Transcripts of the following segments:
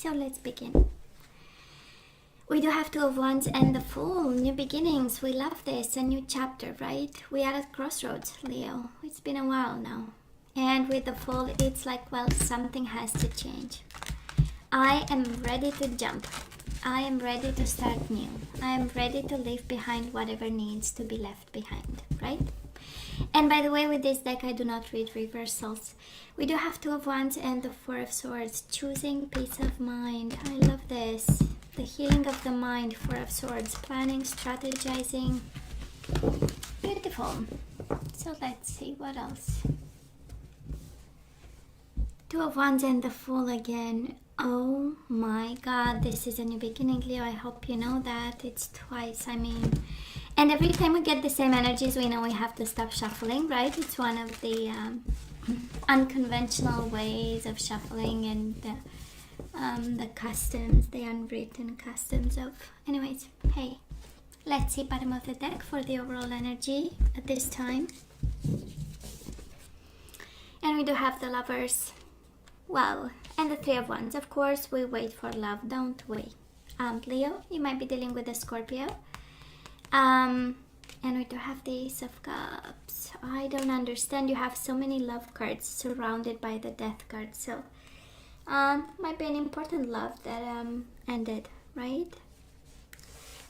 So let's begin. We do have Two of Wands and the Fool. New beginnings. We love this. A new chapter, right? We are at crossroads, Leo. It's been a while now. And with the Fool, it's like, well, something has to change. I am ready to jump. I am ready to start new. I am ready to leave behind whatever needs to be left behind, right? And by the way, with this deck, I do not read reversals. We do have Two of Wands and the Four of Swords. Choosing peace of mind. I love this. The healing of the mind, Four of Swords, planning, strategizing. Beautiful. So let's see what else. Two of Wands and the Fool again. Oh my God, this is a new beginning, Leo. I hope you know that. It's twice, I mean. And every time we get the same energies, we know we have to stop shuffling, right? It's one of the unconventional ways of shuffling and the customs, the unwritten customs of... Anyways, hey, let's see bottom of the deck for the overall energy at this time. And we do have the Lovers, well, and the Three of Wands. Of course, we wait for love, don't we? Leo, you might be dealing with a Scorpio. And we do have the Ace of Cups. I don't understand. You have so many love cards surrounded by the Death card, so... might be an important love that ended, right?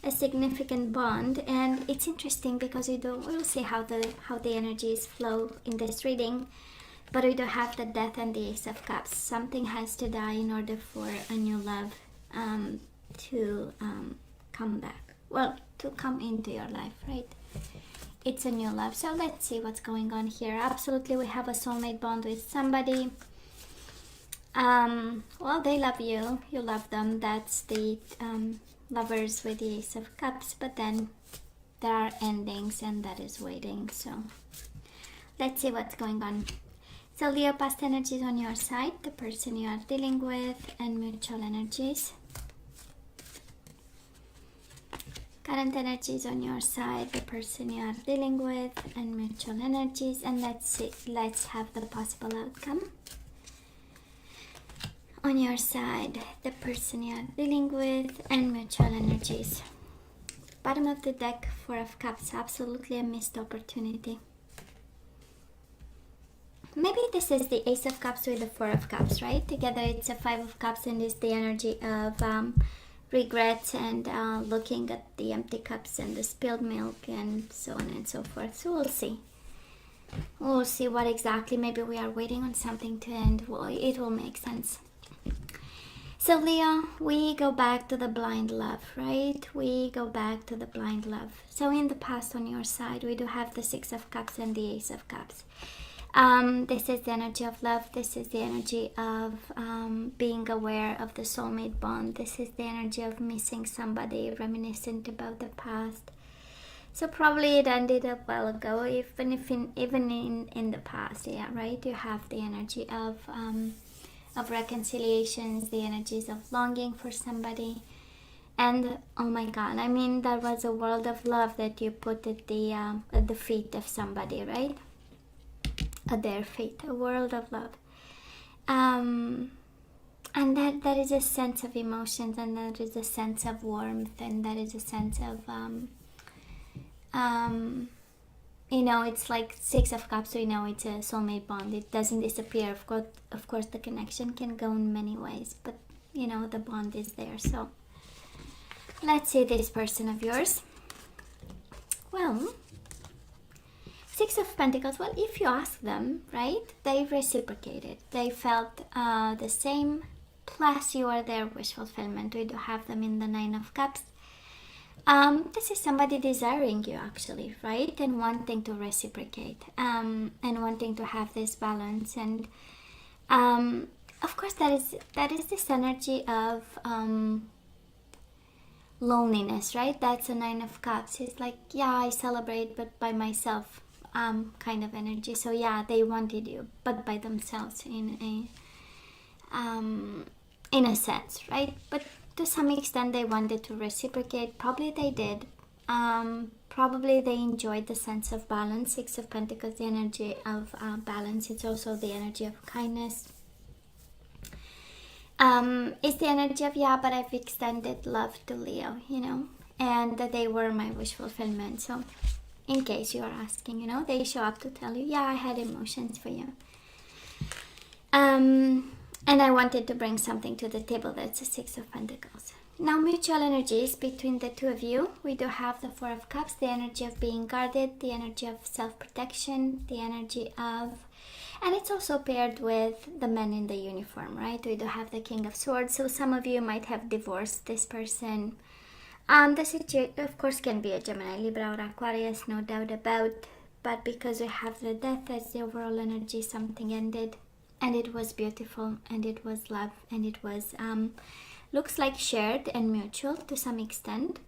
A significant bond. And it's interesting because we'll see how the energies flow in this reading, but we do have the Death and the Ace of Cups. Something has to die in order for a new love to come back, well, to come into your life, right? It's a new love. So let's see what's going on here. Absolutely, we have a soulmate bond with somebody. Well, they love you, you love them. That's the Lovers with the Ace of Cups, but then there are endings and that is waiting. So let's see what's going on. So Leo, past energies on your side, the person you are dealing with, and mutual energies. Current energies on your side, the person you are dealing with, and mutual energies. And let's see, let's have the possible outcome. On your side, the person you are dealing with, and mutual energies. Bottom of the deck, Four of Cups. Absolutely a missed opportunity. Maybe this is the Ace of Cups with the Four of Cups, right? Together it's a Five of Cups, and it's the energy of regrets and looking at the empty cups and the spilled milk and so on and so forth. So we'll see. We'll see what exactly. Maybe we are waiting on something to end. Well, it will make sense. So Leo, we go back to the blind love, right? We go back to the blind love. So in the past on your side, we do have the Six of Cups and the Ace of Cups. This is the energy of love. This is the energy of being aware of the soulmate bond. This is the energy of missing somebody, reminiscent about the past. So probably it ended a while ago, even in the past, yeah, right? You have the energy of reconciliations, the energies of longing for somebody. And oh my God, I mean, that was a world of love that you put at the feet of somebody, right? At their feet, a world of love. And that is a sense of emotions, and that is a sense of warmth, and that is a sense of you know, it's like Six of Cups, so you know it's a soulmate bond. It doesn't disappear. Of course, the connection can go in many ways, but you know, the bond is there. So let's see this person of yours. Well, Six of Pentacles. Well, if you ask them, right, they reciprocated. They felt the same, plus you are their wish fulfillment. We do have them in the Nine of Cups. This is somebody desiring you, actually, right? And wanting to reciprocate, and wanting to have this balance. And of course, that is this energy of loneliness, right? That's a Nine of Cups. It's like, yeah, I celebrate, but by myself, kind of energy. So yeah, they wanted you, but by themselves, in a sense, right? But to some extent they wanted to reciprocate. Probably they did. Probably they enjoyed the sense of balance. Six of Pentacles, the energy of balance. It's also the energy of kindness. It's the energy of, yeah, but I've extended love to Leo, and that they were my wish fulfillment. So in case you are asking, they show up to tell you, yeah, I had emotions for you. And I wanted to bring something to the table. That's the Six of Pentacles. Now, mutual energies between the two of you. We do have the Four of Cups, the energy of being guarded, the energy of self-protection, the energy of... And it's also paired with the men in the uniform, right? We do have the King of Swords. So some of you might have divorced this person. The situation, of course, can be a Gemini, Libra, or Aquarius, no doubt about. But because we have the Death as the overall energy, something ended. And it was beautiful, and it was love, and it was... looks like shared and mutual to some extent.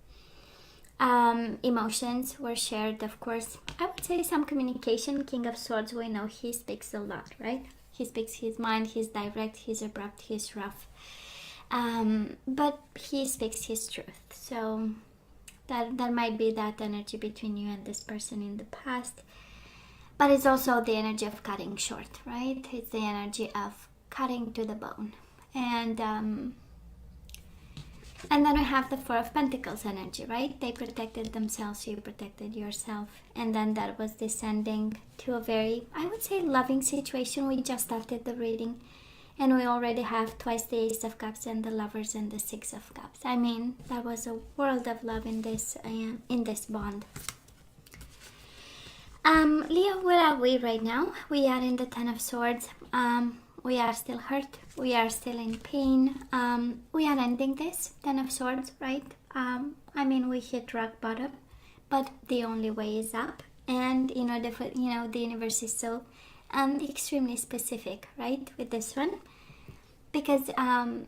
Emotions were shared, of course. I would say some communication. King of Swords, we know he speaks a lot, right? He speaks his mind, he's direct, he's abrupt, he's rough. But he speaks his truth. So that might be that energy between you and this person in the past. But it's also the energy of cutting short, right? It's the energy of cutting to the bone. And then we have the Four of Pentacles energy, right? They protected themselves, you protected yourself. And then that was descending to a very, I would say, loving situation. We just started the reading. And we already have twice the Ace of Cups and the Lovers and the Six of Cups. I mean, that was a world of love in this bond. Leo, where are we right now? We are in the Ten of Swords. We are still hurt. We are still in pain. We are ending this, Ten of Swords, right? I mean, we hit rock bottom, but the only way is up. And the universe is so extremely specific, right, with this one, because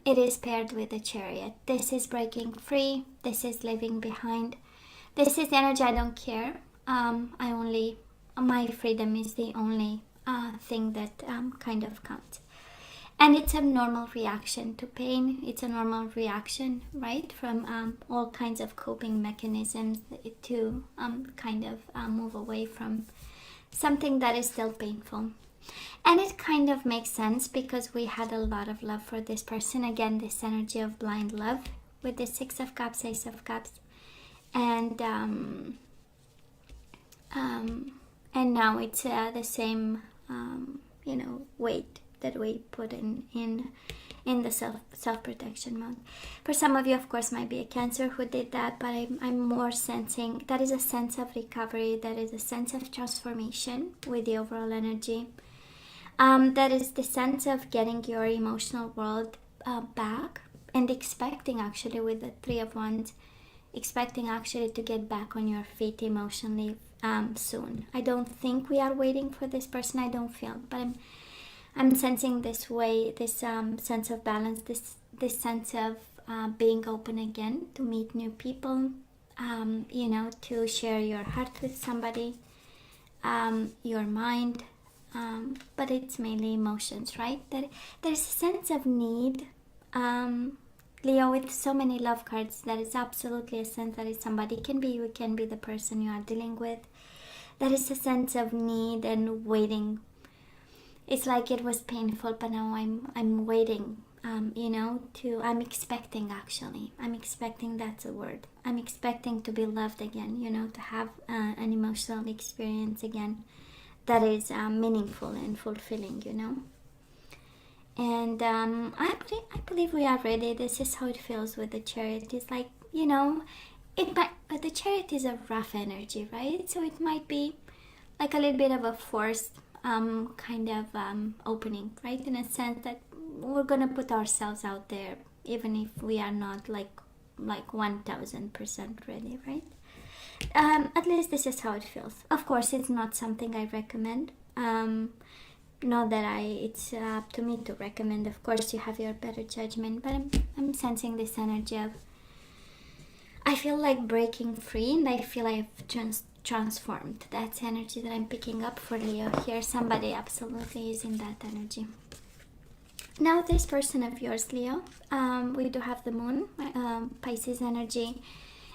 it is paired with the Chariot. This is breaking free. This is leaving behind. This is the energy. I don't care. My freedom is the only thing that kind of counts. And it's a normal reaction to pain. It's a normal reaction, right, from all kinds of coping mechanisms to kind of move away from something that is still painful. And it kind of makes sense because we had a lot of love for this person. Again, this energy of blind love with the Six of Cups, Ace of Cups. And now it's the same, weight that we put in the self-protection mode. For some of you, of course, might be a Cancer who did that, but I'm more sensing that is a sense of recovery, that is a sense of transformation with the overall energy. That is the sense of getting your emotional world back and expecting, actually, with the Three of Wands, expecting actually to get back on your feet emotionally soon. I don't think we are waiting for this person. I don't feel, but I'm sensing this way, this sense of balance, this sense of being open again to meet new people, to share your heart with somebody, your mind, but it's mainly emotions, right? There's a sense of need. Leo, with so many love cards, that is absolutely a sense that is somebody, can be you, can be the person you are dealing with. There is a sense of need and waiting. It's like it was painful, but now I'm waiting, I'm expecting, actually. I'm expecting, that's a word. I'm expecting to be loved again, to have an emotional experience again that is meaningful and fulfilling, And I believe we are ready. This is how it feels with the Chariot. It's like, the Chariot is a rough energy, right? So it might be like a little bit of a forced kind of opening, right? In a sense that we're gonna put ourselves out there, even if we are not like 1000% ready, right? At least this is how it feels. Of course, it's not something I recommend. Not that it's up to me to recommend. Of course, you have your better judgment, but I'm sensing this energy of, I feel like breaking free, and I feel I've transformed. That's energy that I'm picking up for Leo here. Somebody absolutely is in that energy. Now, this person of yours, Leo, we do have the Moon, Pisces energy,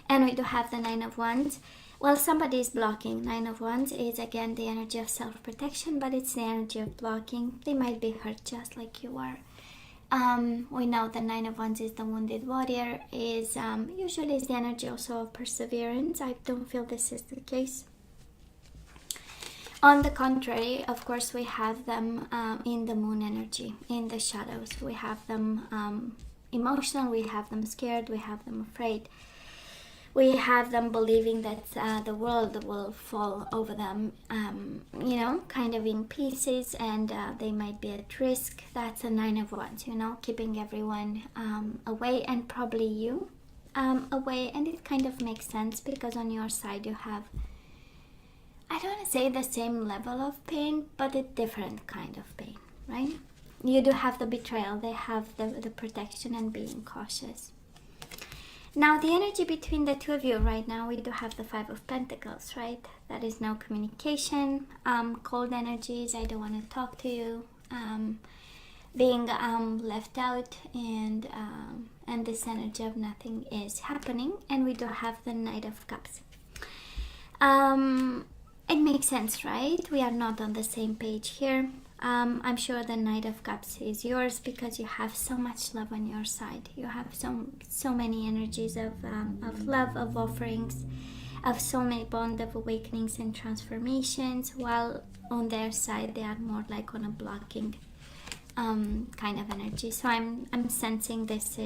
and we do have the Nine of Wands. Well, somebody is blocking. Nine of Wands is, again, the energy of self-protection, but it's the energy of blocking. They might be hurt just like you are. We know the Nine of Wands is the wounded warrior, is usually is the energy also of perseverance. I don't feel this is the case. On the contrary, of course, we have them in the moon energy, in the shadows. We have them emotional, we have them scared, we have them afraid. We have them believing that the world will fall over them, you know, kind of in pieces, and they might be at risk. That's a Nine of Wands, you know, keeping everyone away, and probably you away. And it kind of makes sense because on your side you have, I don't want to say the same level of pain, but a different kind of pain, right? You do have the betrayal, they have the protection and being cautious. Now, the energy between the two of you right now, we do have the Five of Pentacles, right? That is no communication, cold energies, I don't want to talk to you, being left out, and this energy of nothing is happening. And we do have the Knight of Cups. It makes sense, right? We are not on the same page here. I'm sure the Knight of Cups is yours because you have so much love on your side. You have so many energies of love, of offerings, of soulmate bond, of awakenings and transformations, while on their side they are more like on a blocking kind of energy. So I'm sensing this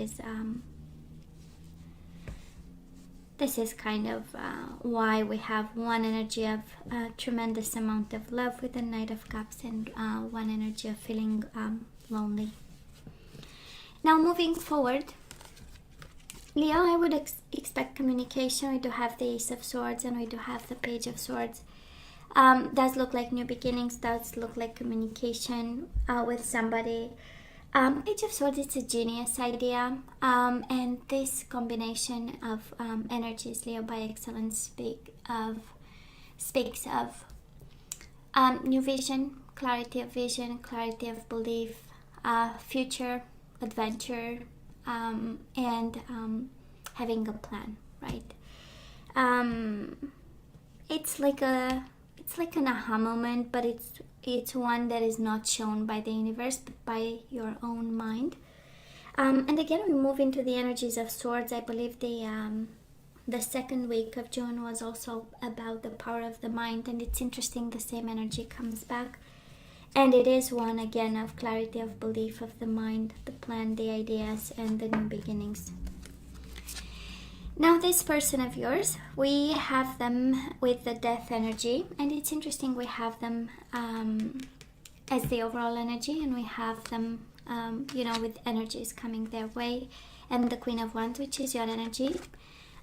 is kind of why we have one energy of tremendous amount of love with the Knight of Cups, and one energy of feeling lonely. Now, moving forward, Leo, I would expect communication. We do have the Ace of Swords and we do have the Page of Swords. Does look like new beginnings, does look like communication with somebody. Page of Swords, it's a genius idea, and this combination of energies, Leo by excellence, speaks of new vision, clarity of belief, future, adventure, and having a plan, right? It's like an aha moment, but it's one that is not shown by the universe, but by your own mind. And again, we move into the energies of Swords. I believe the second week of June was also about the power of the mind, and it's interesting, the same energy comes back. And it is one, again, of clarity of belief, of the mind, the plan, the ideas, and the new beginnings. Now, this person of yours, we have them with the Death energy, and it's interesting, we have them as the overall energy, and we have them, with energies coming their way, and the Queen of Wands, which is your energy.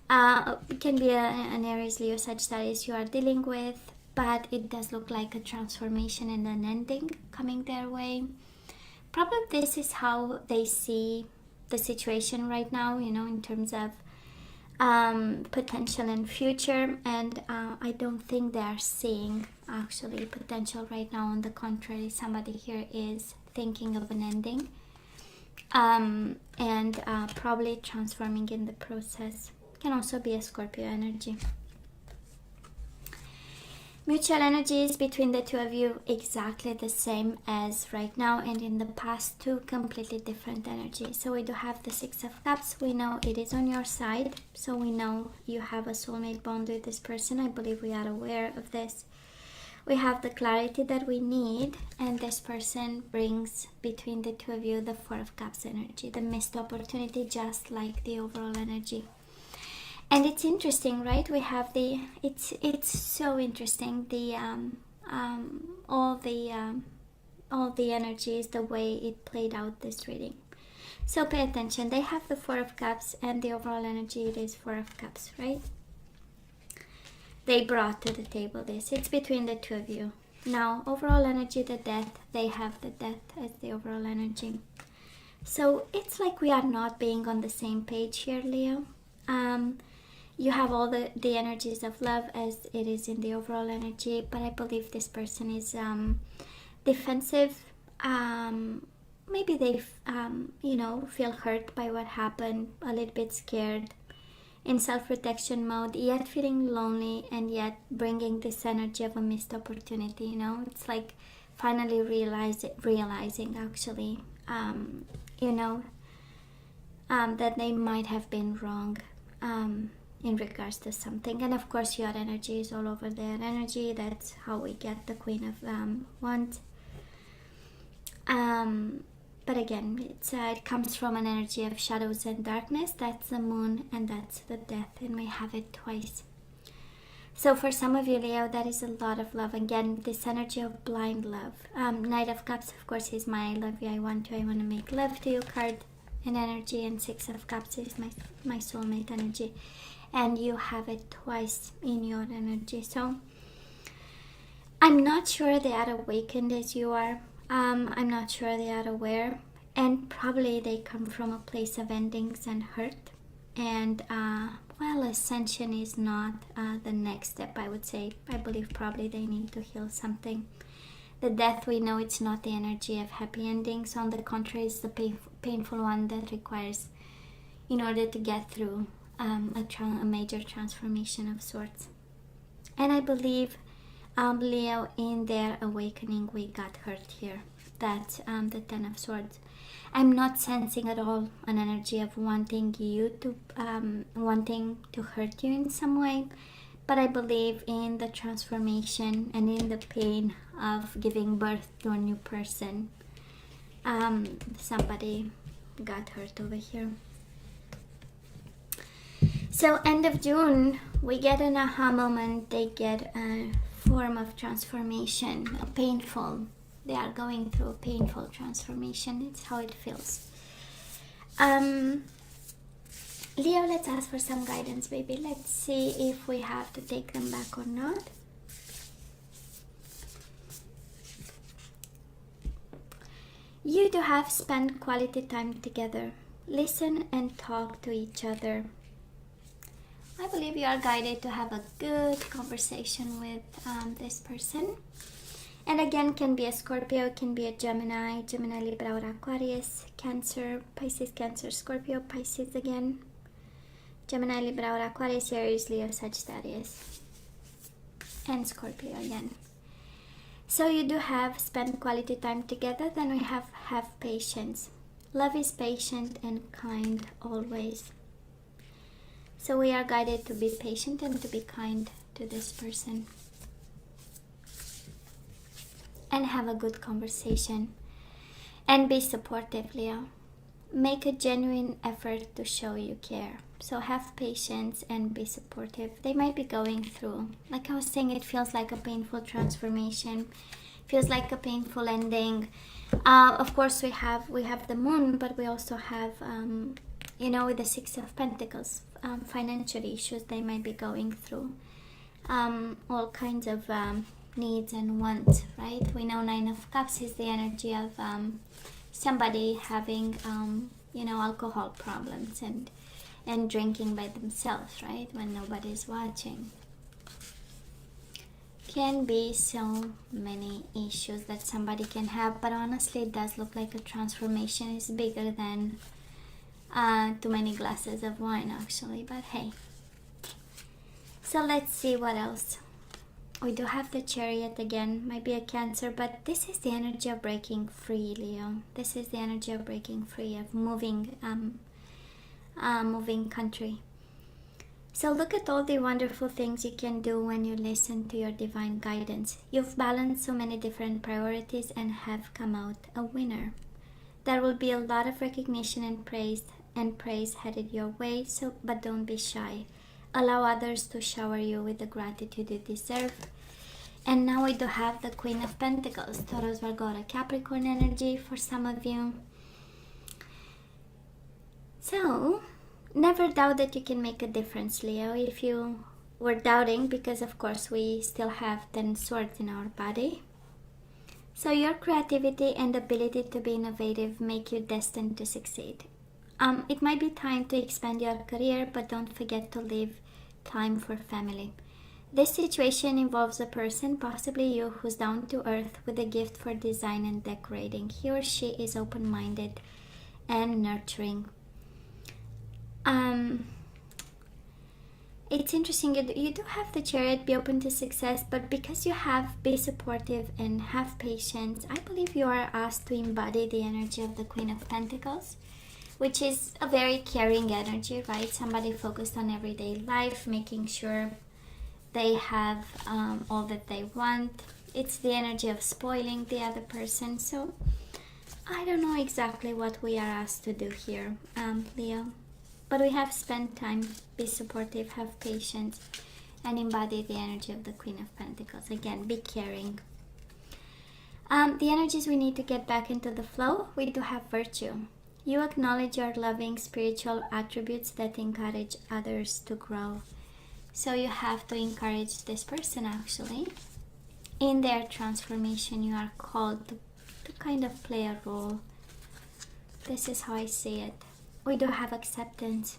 It can be an Aries, Leo, Sagittarius you are dealing with, but it does look like a transformation and an ending coming their way. Probably this is how they see the situation right now, in terms of potential and future, and I don't think they are seeing actually potential right now. On the contrary, somebody here is thinking of an ending, and probably transforming in the process. Can also be a Scorpio energy. Mutual energies between the two of you exactly the same as right now, and in the past, two completely different energies. So we do have the Six of Cups. We know it is on your side, so we know you have a soulmate bond with this person. I believe we are aware of this. We have the clarity that we need, and this person brings between the two of you the Four of Cups energy, the missed opportunity, just like the overall energy. And it's interesting, right? We have it's so interesting, all the energies, the way it played out this reading. So pay attention. They have the Four of Cups, and the overall energy, it is Four of Cups, right? They brought to the table this. It's between the two of you. Now, overall energy, the Death, they have the Death as the overall energy. So it's like we are not being on the same page here, Leo. You have all the energies of love as it is in the overall energy, but I believe this person is defensive. Maybe they, feel hurt by what happened, a little bit scared, in self-protection mode, yet feeling lonely, and yet bringing this energy of a missed opportunity. It's like finally realizing actually, you know, that they might have been wrong in regards to something. And of course your energy is all over their energy. That's how we get the Queen of Wands. But again, it comes from an energy of shadows and darkness. That's the moon and that's the death, and we have it twice. So for some of you, Leo, that is a lot of love. Again, this energy of blind love. Knight of Cups, of course, is my I love you, I want to make love to you card and energy. And Six of Cups is my soulmate energy. And you have it twice in your energy. So I'm not sure they are awakened as you are. I'm not sure they are aware. And probably they come from a place of endings and hurt. And well, ascension is not the next step, I would say. I believe probably they need to heal something. The death, we know it's not the energy of happy endings. On the contrary, it's the painful one that requires, in order to get through a major transformation of sorts. And I believe, Leo, in their awakening, we got hurt here. That's the Ten of Swords. I'm not sensing at all an energy of wanting to hurt you in some way, but I believe in the transformation and in the pain of giving birth to a new person. Somebody got hurt over here. So end of June, we get an aha moment. They get a form of transformation, a painful. They are going through a painful transformation. It's how it feels. Leo, let's ask for some guidance, baby. Let's see if we have to take them back or not. You two have spent quality time together. Listen and talk to each other. I believe you are guided to have a good conversation with this person. And again, can be a Scorpio, can be a Gemini, Libra, or Aquarius, Cancer, Pisces, Cancer, Scorpio, Pisces again, Gemini, Libra, or Aquarius, Aries, Leo, Sagittarius, and Scorpio again. So you do have spent quality time together. Then we have patience. Love is patient and kind always. So we are guided to be patient and to be kind to this person. And have a good conversation. And be supportive, Leo. Make a genuine effort to show you care. So have patience and be supportive. They might be going through, like I was saying, it feels like a painful transformation. Feels like a painful ending. Of course, we have the moon, but we also have, with the Six of Pentacles, financial issues they might be going through. All kinds of needs and wants, right? We know Nine of Cups is the energy of somebody having alcohol problems and drinking by themselves, right, when nobody's watching. Can be so many issues that somebody can have, but honestly it does look like a transformation is bigger than too many glasses of wine, actually. But hey, so let's see what else. We do have the Chariot again, might be a Cancer, but this is the energy of breaking free, Leo. This is the energy of breaking free, of moving country. So look at all the wonderful things you can do when you listen to your divine guidance. You've balanced so many different priorities and have come out a winner. There will be a lot of recognition and praise headed your way, but don't be shy. Allow others to shower you with the gratitude you deserve. And now we do have the Queen of Pentacles, Taurus, Virgo, or Capricorn energy for some of you. So, never doubt that you can make a difference, Leo. If you were doubting, because of course we still have 10 swords in our body. So your creativity and ability to be innovative make you destined to succeed. It might be time to expand your career, but don't forget to leave time for family. This situation involves a person, possibly you, who's down to earth with a gift for design and decorating. He or she is open-minded and nurturing. it's interesting. You do have the Chariot, be open to success, but because you have be supportive and have patience, I believe you are asked to embody the energy of the Queen of Pentacles, which is a very caring energy, right? Somebody focused on everyday life, making sure they have all that they want. It's the energy of spoiling the other person. So I don't know exactly what we are asked to do here, Leo. But we have spent time, be supportive, have patience, and embody the energy of the Queen of Pentacles. Again, be caring. The energies we need to get back into the flow, we do have virtue. You acknowledge your loving spiritual attributes that encourage others to grow. So you have to encourage this person actually. In their transformation, you are called to kind of play a role. This is how I see it. We do have acceptance.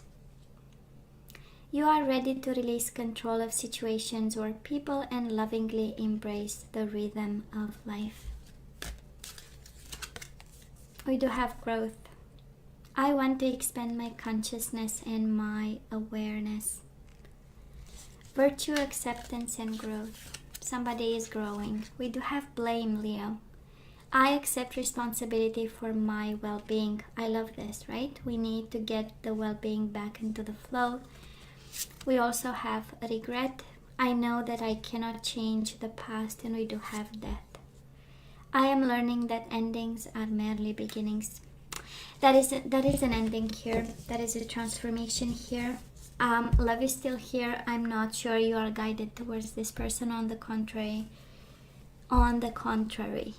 You are ready to release control of situations or people and lovingly embrace the rhythm of life. We do have growth. I want to expand my consciousness and my awareness. Virtue, acceptance, and growth. Somebody is growing. We do have blame, Leo. I accept responsibility for my well-being. I love this, right? We need to get the well-being back into the flow. We also have regret. I know that I cannot change the past, and we do have death. I am learning that endings are merely beginnings. That is an ending here. That is a transformation here. Love is still here. I'm not sure you are guided towards this person. On the contrary,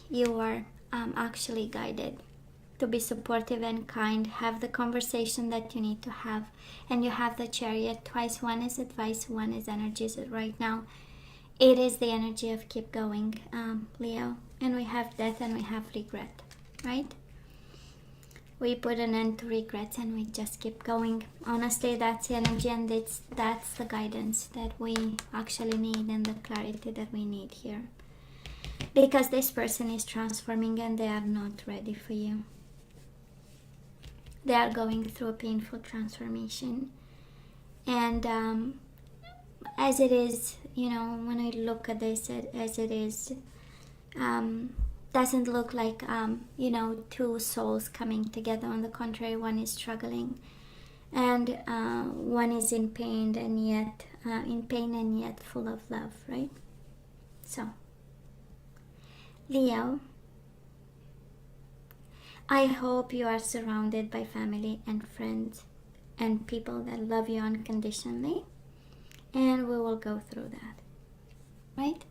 you are actually guided to be supportive and kind. Have the conversation that you need to have. And you have the Chariot twice. One is advice, one is energies. Right now, it is the energy of keep going, Leo. And we have death and we have regret, right? We put an end to regrets and we just keep going. Honestly, that's the energy, and that's the guidance that we actually need and the clarity that we need here. Because this person is transforming and they are not ready for you. They are going through a painful transformation. And as it is, when I look at this as it is, doesn't look like, two souls coming together. On the contrary, one is struggling and one is in pain and yet full of love, right? So, Leo, I hope you are surrounded by family and friends and people that love you unconditionally, and we will go through that, right?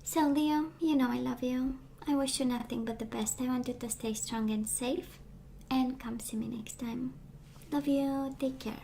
So Leo, I love you. I wish you nothing but the best. I want you to stay strong and safe, and come see me next time. Love you. Take care.